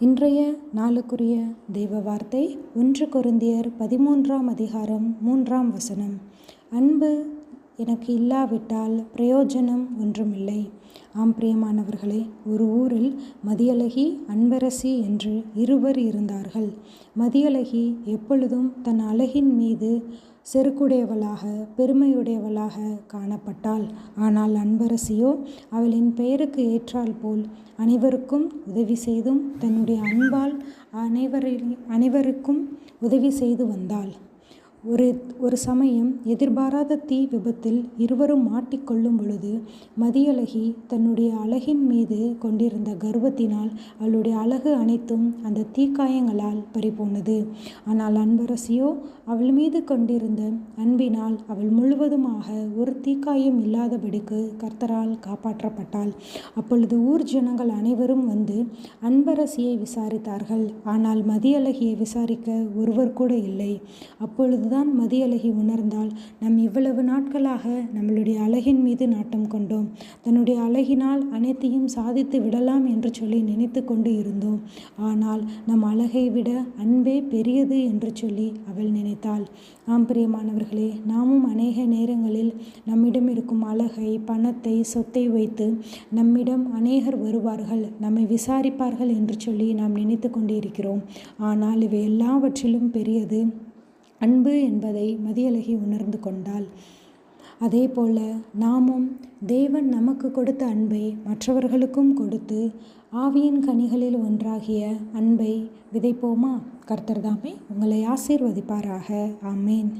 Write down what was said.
இன்றைய நாளுக்குரிய தெய்வ வார்த்தை 1 கொரிந்தியர் 13ஆம் அதிகாரம் 3ஆம் வசனம். அன்பு எனக்கு இல்லாவிட்டால் பிரயோஜனம் ஒன்றுமில்லை. ஆம் பிரியமானவர்களே, ஒரு ஊரில் மதியழகி, அன்பரசி என்று இருவர் இருந்தார்கள். மதியழகி எப்பொழுதும் தன் அழகின் மீது செருக்குடையவளாக, பெருமையுடையவளாக காணப்பட்டாள். ஆனால் அன்பரசியோ அவளின் பெயருக்கு ஏற்றால் போல் அனைவருக்கும் உதவி செய்தும் தன்னுடைய அன்பால் அனைவருக்கும் உதவி செய்து வந்தாள். ஒரு சமயம் எதிர்பாராத தீ விபத்தில் இருவரும் மாட்டிக்கொள்ளும் பொழுது மதியழகி தன்னுடைய அழகின் மீது கொண்டிருந்த கர்வத்தினால் அவளுடைய அழகு அனைத்தும் அந்த தீக்காயங்களால் பறிபோனது. ஆனால் அன்பரசியோ அவள் மீது கொண்டிருந்த அன்பினால் அவள் முழுவதுமாக ஒரு தீக்காயம் இல்லாதபடிக்கு கர்த்தரால் காப்பாற்றப்பட்டாள். அப்பொழுது ஊர் ஜனங்கள் அனைவரும் வந்து அன்பரசியை விசாரித்தார்கள். ஆனால் மதியழகியை விசாரிக்க ஒருவர் கூட இல்லை. அப்பொழுது தான் மதியழகி உணர்ந்தாள், நாம் இவ்வளவு நாட்களாக நம்மளுடைய அழகின் மீது நாட்டம் கொண்டோம், தன்னுடைய அழகினால் அனைத்தையும் சாதித்து விடலாம் என்று சொல்லி நினைத்து கொண்டு இருந்தோம். ஆனால் நம் அழகை விட அன்பே பெரியது என்று சொல்லி அவள் நினைத்தாள். ஆம் பிரியமானவர்களே, நாமும் அநேக நேரங்களில் நம்மிடம் இருக்கும் அழகை, பணத்தை, சொத்தை வைத்து நம்மிடம் அநேகர் வருவார்கள், நம்மை விசாரிப்பார்கள் என்று சொல்லி நாம் நினைத்து கொண்டு இருக்கிறோம். ஆனால் இவை எல்லாவற்றிலும் பெரியது அன்பு என்பதை மதியழகி உணர்ந்து கொண்டாள். அதே போல நாமும் தேவன் நமக்கு கொடுத்த அன்பை மற்றவர்களுக்கும் கொடுத்து ஆவியின் கனிகளில் ஒன்றாகிய அன்பை விதைப்போமா? கர்த்தர் தாமே உங்களை ஆசீர்வதிப்பாராக. ஆமேன்.